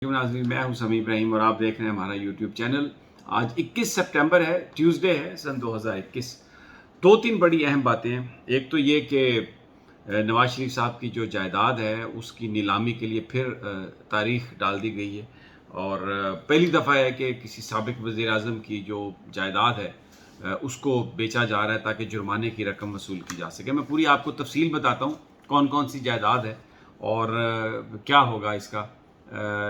नाज़रीन, मैं हूं समी इब्राहिम और आप देख रहे हैं हमारा यूट्यूब चैनल। आज 21 सितंबर है, ट्यूसडे है, सन 2021। दो तीन बड़ी अहम बातें हैं। एक तो ये कि नवाज शरीफ साहब की जो जायदाद है उसकी नीलामी के लिए फिर तारीख डाल दी गई है और पहली दफ़ा है कि किसी साबिक वज़ीर आज़म की जो जायदाद है उसको बेचा जा रहा है ताकि जुर्माने की रकम वसूल की जा सके। मैं पूरी आपको तफसील बताता हूँ कौन कौन सी जायदाद है और क्या होगा इसका।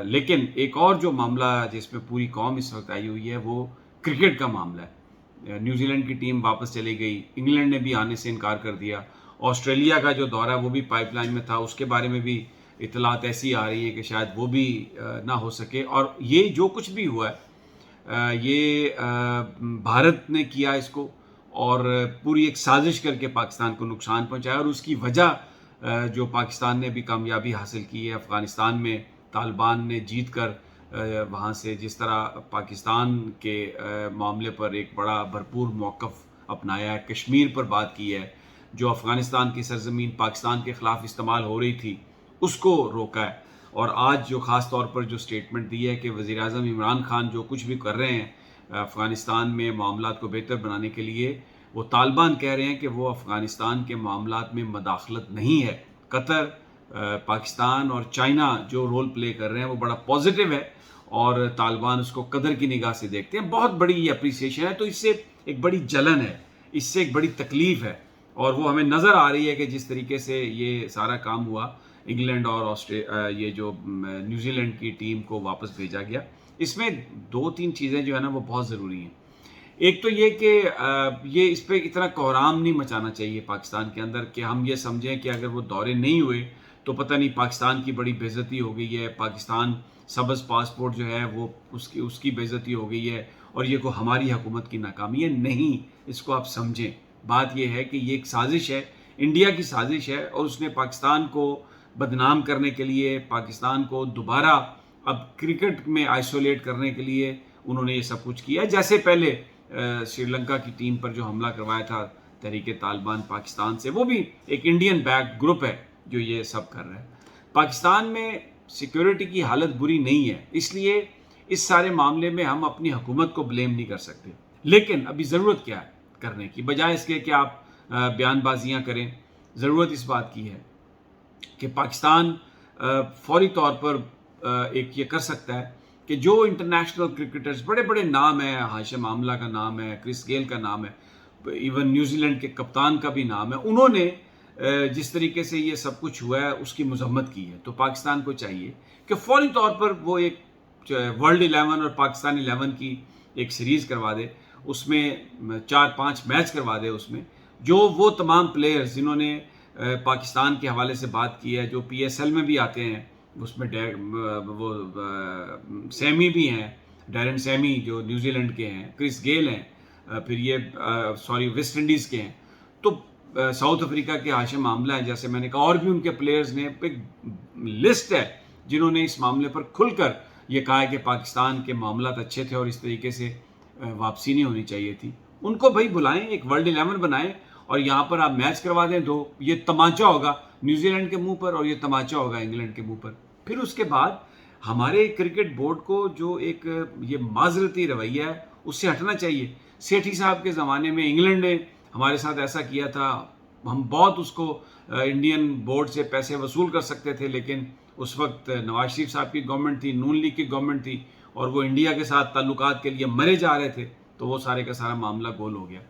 लेकिन एक और जो मामला जिसमें पूरी कौम इस वक्त आई हुई है वो क्रिकेट का मामला है। न्यूजीलैंड की टीम वापस चली गई, इंग्लैंड ने भी आने से इनकार कर दिया, ऑस्ट्रेलिया का जो दौरा वो भी पाइपलाइन में था, उसके बारे में भी इतलात ऐसी आ रही है कि शायद वो भी ना हो सके। और ये जो कुछ भी हुआ है ये भारत ने किया इसको और पूरी एक साजिश करके पाकिस्तान को नुकसान पहुंचाया और उसकी वजह जो पाकिस्तान ने भी कामयाबी हासिल की है अफ़गानिस्तान में, तालिबान ने जीत कर वहाँ से जिस तरह पाकिस्तान के मामले पर एक बड़ा भरपूर मौक़िफ़ अपनाया है, कश्मीर पर बात की है, जो अफ़गानिस्तान की सरज़मीन पाकिस्तान के ख़िलाफ़ इस्तेमाल हो रही थी उसको रोका है। और आज जो ख़ास तौर पर जो स्टेटमेंट दी है कि वज़ीर आज़म इमरान खान जो कुछ भी कर रहे हैं अफ़गानिस्तान में मामलात को बेहतर बनाने के लिए, वो तालिबान कह रहे हैं कि वो अफ़गानिस्तान के मामलात में मदाखलत नहीं है। कतर, पाकिस्तान और चाइना जो रोल प्ले कर रहे हैं वो बड़ा पॉजिटिव है और तालिबान उसको कदर की निगाह से देखते हैं। बहुत बड़ी ये अप्रिसिएशन है। तो इससे एक बड़ी जलन है, इससे एक बड़ी तकलीफ़ है और वो हमें नज़र आ रही है कि जिस तरीके से ये सारा काम हुआ, इंग्लैंड और ये जो न्यूजीलैंड की टीम को वापस भेजा गया, इसमें दो तीन चीज़ें जो है ना वो बहुत ज़रूरी हैं। एक तो ये कि ये इस पर इतना कोहराम नहीं मचाना चाहिए पाकिस्तान के अंदर कि हम ये समझें कि अगर वो दौरे नहीं हुए तो पता नहीं पाकिस्तान की बड़ी बेइज्जती हो गई है, पाकिस्तान सब्ज़ पासपोर्ट जो है वो उसकी बेइज्जती हो गई है और ये को हमारी हुकूमत की नाकामी है। नहीं, इसको आप समझें। बात ये है कि ये एक साजिश है, इंडिया की साजिश है और उसने पाकिस्तान को बदनाम करने के लिए, पाकिस्तान को दोबारा अब क्रिकेट में आइसोलेट करने के लिए उन्होंने ये सब कुछ किया। जैसे पहले श्रीलंका की टीम पर जो हमला करवाया था तहरीक तालिबान पाकिस्तान से, वो भी एक इंडियन बैक ग्रुप है जो ये सब कर रहा है। पाकिस्तान में सिक्योरिटी की हालत बुरी नहीं है, इसलिए इस सारे मामले में हम अपनी हुकूमत को ब्लेम नहीं कर सकते। लेकिन अभी ज़रूरत क्या है करने की, बजाय इसके कि आप बयानबाजियाँ करें, ज़रूरत इस बात की है कि पाकिस्तान फौरी तौर पर एक ये कर सकता है कि जो इंटरनेशनल क्रिकेटर्स बड़े बड़े नाम हैं, हाशिम आमला का नाम है, क्रिस गेल का नाम है, इवन न्यूजीलैंड के कप्तान का भी नाम है, उन्होंने जिस तरीके से ये सब कुछ हुआ है उसकी मजम्मत की है। तो पाकिस्तान को चाहिए कि फौरी तौर पर वो एक वर्ल्ड 11 और पाकिस्तान 11 की एक सीरीज़ करवा दे, उसमें 4-5 मैच करवा दे, उसमें जो वो तमाम प्लेयर्स जिन्होंने पाकिस्तान के हवाले से बात की है, जो PSL में भी आते हैं, उसमें वो सैमी भी हैं, डैरन सैमी जो न्यूजीलैंड के हैं, क्रिस गेल हैं, फिर ये वेस्ट इंडीज़ के हैं, तो साउथ अफ्रीका के हाशिम आमला है, जैसे मैंने कहा, और भी उनके प्लेयर्स ने एक लिस्ट है जिन्होंने इस मामले पर खुलकर ये कहा है कि पाकिस्तान के मामलात अच्छे थे और इस तरीके से वापसी नहीं होनी चाहिए थी। उनको भाई बुलाएं, एक वर्ल्ड 11 बनाएं और यहाँ पर आप मैच करवा दें दो। ये तमाचा होगा न्यूजीलैंड के मुंह पर और ये तमाचा होगा इंग्लैंड के मुंह पर। फिर उसके बाद हमारे क्रिकेट बोर्ड को जो एक ये माजरती रवैया है उससे हटना चाहिए। सेठी साहब के ज़माने में इंग्लैंड ने हमारे साथ ऐसा किया था, हम बहुत उसको इंडियन बोर्ड से पैसे वसूल कर सकते थे, लेकिन उस वक्त नवाज शरीफ साहब की गवर्नमेंट थी, नून लीग की गवर्नमेंट थी और वो इंडिया के साथ ताल्लुकात के लिए मरे जा रहे थे, तो वो सारे का सारा मामला गोल हो गया।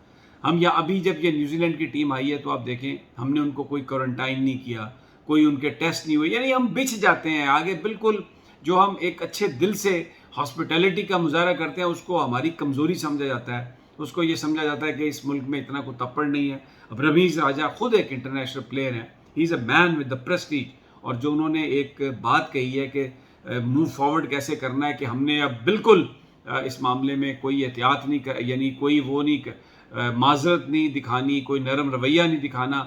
हम या अभी जब ये न्यूजीलैंड की टीम आई है तो आप देखें हमने उनको कोई क्वारंटाइन नहीं किया, कोई उनके टेस्ट नहीं हुए, यानी हम बिछ जाते हैं आगे। बिल्कुल जो हम एक अच्छे दिल से हॉस्पिटैलिटी का मुजाहरा करते हैं उसको हमारी कमज़ोरी समझा जाता है, उसको ये समझा जाता है कि इस मुल्क में इतना कोई तप्पड़ नहीं है। अब रमीज़ राजा खुद एक इंटरनेशनल प्लेयर हैं, he is a man with the Prestige, और जो उन्होंने एक बात कही है कि मूव फॉरवर्ड कैसे करना है, कि हमने अब बिल्कुल इस मामले में कोई एहतियात नहीं कर, यानी कोई वो नहीं माजरत नहीं दिखानी, कोई नरम रवैया नहीं दिखाना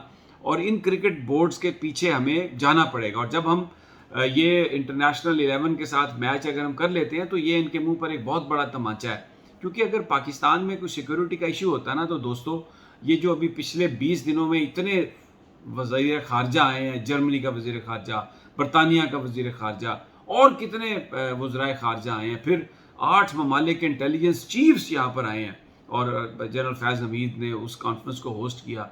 और इन क्रिकेट बोर्ड्स के पीछे हमें जाना पड़ेगा। और जब हम ये इंटरनेशनल 11 के साथ मैच अगर हम कर लेते हैं तो ये इनके मुंह पर एक बहुत बड़ा तमाचा है, क्योंकि अगर पाकिस्तान में कोई सिक्योरिटी का इशू होता ना तो दोस्तों, ये जो अभी पिछले 20 दिनों में इतने वज़ीर ख़ारजा आए हैं, जर्मनी का वज़ीर ख़ारजा, बरतानिया का वज़ीर ख़ारजा, اور کتنے وزرائے خارجہ آئے ہیں، پھر 8 ممالک کے انٹیلیجنس چیفز یہاں پر آئے ہیں، اور جنرل فیض حمید نے اس کانفرنس کو ہوسٹ کیا.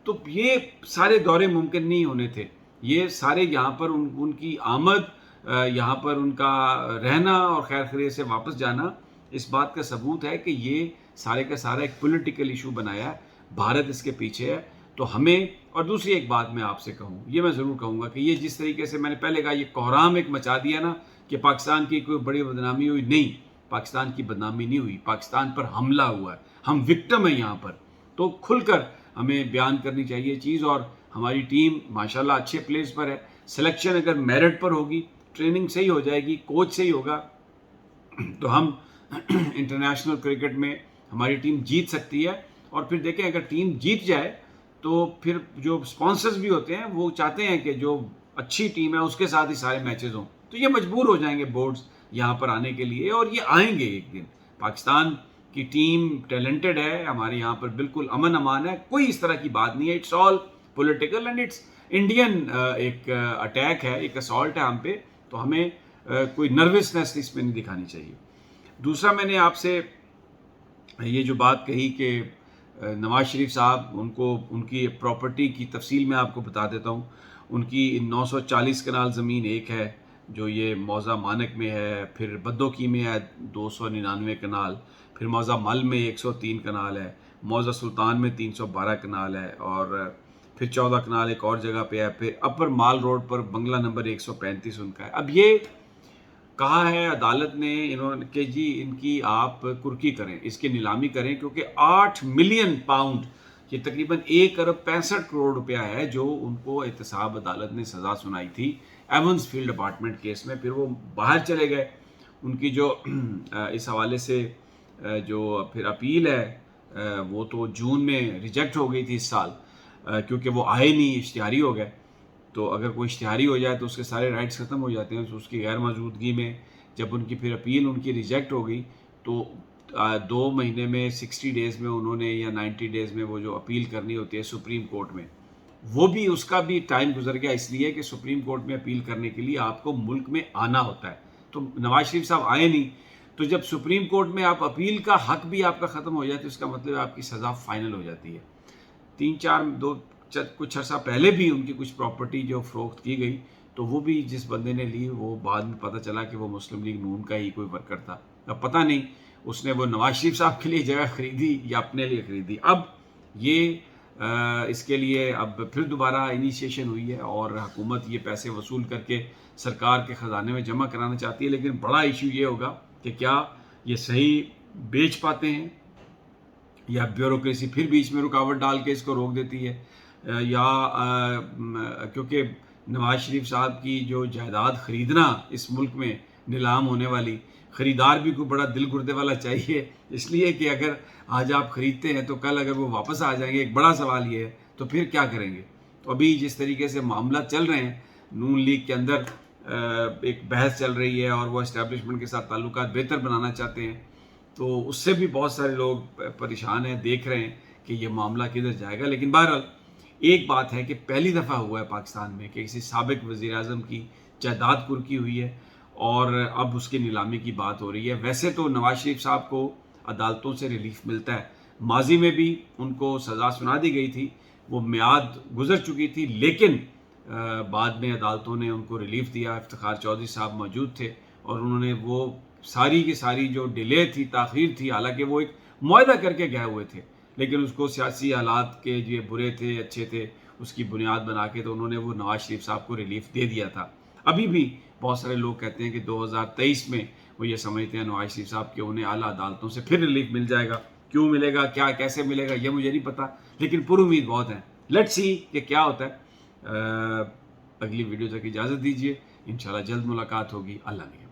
تو یہ سارے دورے ممکن نہیں ہونے تھے. یہ سارے یہاں پر ان کی آمد، یہاں پر ان کا رہنا اور خیر خیریت سے واپس جانا اس بات کا ثبوت ہے کہ یہ سارے کا سارا ایک پولیٹیکل ایشو بنایا ہے، بھارت اس کے پیچھے ہے. تو ہمیں، اور دوسری ایک بات میں آپ سے کہوں، یہ میں ضرور کہوں گا کہ یہ جس طریقے سے میں نے پہلے کہا، یہ کوہرام ایک مچا دیا نا کہ پاکستان کی کوئی بڑی بدنامی ہوئی، نہیں، پاکستان کی بدنامی نہیں ہوئی، پاکستان پر حملہ ہوا ہے، ہم وکٹم ہیں یہاں پر. تو کھل کر ہمیں بیان کرنی چاہیے چیز. اور ہماری ٹیم ماشاءاللہ اچھے پلیس پر ہے. سلیکشن اگر میرٹ پر ہوگی، ٹریننگ صحیح ہو جائے گی، کوچ صحیح ہوگا، تو ہم انٹرنیشنل کرکٹ میں ہماری ٹیم جیت سکتی ہے. اور پھر دیکھیں اگر ٹیم جیت جائے تو پھر جو سپانسرز بھی ہوتے ہیں وہ چاہتے ہیں کہ جو اچھی ٹیم ہے اس کے ساتھ ہی سارے میچز ہوں. تو یہ مجبور ہو جائیں گے بورڈز یہاں پر آنے کے لیے، اور یہ آئیں گے ایک دن. پاکستان کی ٹیم ٹیلنٹڈ ہے، ہمارے یہاں پر بالکل امن امان ہے، کوئی اس طرح کی بات نہیں ہے. It's all political and it's Indian ایک اٹیک ہے، ایک اسالٹ ہے ہم پہ. تو ہمیں کوئی نروسنس اس میں نہیں دکھانی چاہیے. دوسرا، میں نے آپ سے یہ جو بات کہی کہ نواز شریف صاحب، ان کی پراپرٹی کی تفصیل میں آپ کو بتا دیتا ہوں. ان کی 940 کنال زمین ایک ہے جو یہ موضع مانک میں ہے، پھر بدوکی میں ہے 299 کنال، پھر موضع مل میں 103 کنال ہے، موضع سلطان میں 312 کنال ہے، اور پھر 14 کنال ایک اور جگہ پہ ہے. پھر اپر مال روڈ پر بنگلہ نمبر 135 ان کا ہے. اب یہ کہا ہے عدالت نے انہوں نے کہ جی ان کی آپ کرکی کریں، اس کی نیلامی کریں، کیونکہ 8 ملین پاؤنڈ، یہ تقریباً 1 ارب 65 کروڑ روپیہ ہے جو ان کو احتساب عدالت نے سزا سنائی تھی ایونز فیلڈ اپارٹمنٹ کیس میں. پھر وہ باہر چلے گئے. ان کی جو اس حوالے سے جو پھر اپیل ہے وہ تو جون میں ریجیکٹ ہو گئی تھی اس سال، کیونکہ وہ آئے نہیں، اشتہاری ہو گئے. تو اگر کوئی اشتہاری ہو جائے تو اس کے سارے رائٹس ختم ہو جاتے ہیں. اس کی غیر موجودگی میں جب ان کی پھر اپیل ان کی ریجیکٹ ہو گئی تو 2 مہینے میں 60 ڈیز میں انہوں نے، یا 90 ڈیز میں، وہ جو اپیل کرنی ہوتی ہے سپریم کورٹ میں، وہ بھی اس کا بھی ٹائم گزر گیا، اس لیے کہ سپریم کورٹ میں اپیل کرنے کے لیے آپ کو ملک میں آنا ہوتا ہے. تو نواز شریف صاحب آئے نہیں. تو جب سپریم کورٹ میں آپ اپیل کا حق بھی آپ کا ختم ہو جائے تو اس کا مطلب آپ کی سزا فائنل ہو جاتی ہے. کچھ عرصہ پہلے بھی ان کی کچھ پراپرٹی جو فروخت کی گئی تو وہ بھی جس بندے نے لی وہ بعد میں پتہ چلا کہ وہ مسلم لیگ نون کا ہی کوئی ورکر تھا. اب پتہ نہیں اس نے وہ نواز شریف صاحب کے لیے جگہ خریدی یا اپنے لیے خریدی. اب یہ اس کے لیے اب پھر دوبارہ انیشیشن ہوئی ہے اور حکومت یہ پیسے وصول کر کے سرکار کے خزانے میں جمع کرانا چاہتی ہے. لیکن بڑا ایشو یہ ہوگا کہ کیا یہ صحیح بیچ پاتے ہیں یا بیوروکریسی پھر بیچ میں رکاوٹ ڈال کے اس کو روک دیتی ہے، یا کیونکہ نواز شریف صاحب کی جو جائیداد خریدنا اس ملک میں نیلام ہونے والی، خریدار بھی کوئی بڑا دل گردے والا چاہیے، اس لیے کہ اگر آج آپ خریدتے ہیں تو کل اگر وہ واپس آ جائیں گے، ایک بڑا سوال یہ ہے تو پھر کیا کریں گے. تو ابھی جس طریقے سے معاملات چل رہے ہیں نون لیگ کے اندر، ایک بحث چل رہی ہے اور وہ اسٹیبلشمنٹ کے ساتھ تعلقات بہتر بنانا چاہتے ہیں، تو اس سے بھی بہت سارے لوگ پریشان ہیں، دیکھ رہے ہیں کہ یہ معاملہ کدھر جائے گا. لیکن بہرحال ایک بات ہے کہ پہلی دفعہ ہوا ہے پاکستان میں کہ کسی سابق وزیر اعظم کی جائیداد کرکی ہوئی ہے اور اب اس کی نیلامی کی بات ہو رہی ہے. ویسے تو نواز شریف صاحب کو عدالتوں سے ریلیف ملتا ہے، ماضی میں بھی ان کو سزا سنا دی گئی تھی، وہ میعاد گزر چکی تھی، لیکن بعد میں عدالتوں نے ان کو ریلیف دیا. افتخار چودھری صاحب موجود تھے اور انہوں نے وہ ساری کی ساری جو ڈیلے تھی، تاخیر تھی، حالانکہ وہ ایک معاہدہ کر کے گئے ہوئے تھے، لیکن اس کو سیاسی حالات کے جو برے تھے اچھے تھے اس کی بنیاد بنا کے تو انہوں نے وہ نواز شریف صاحب کو ریلیف دے دیا تھا. ابھی بھی بہت سارے لوگ کہتے ہیں کہ 2023 میں وہ یہ سمجھتے ہیں نواز شریف صاحب کہ انہیں اعلیٰ عدالتوں سے پھر ریلیف مل جائے گا. کیوں ملے گا، کیا کیسے ملے گا، یہ مجھے نہیں پتا، لیکن پر امید بہت ہیں. لیٹس سی کہ کیا ہوتا ہے. اگلی ویڈیو تک اجازت دیجیے، انشاءاللہ جلد ملاقات ہوگی. اللہ نے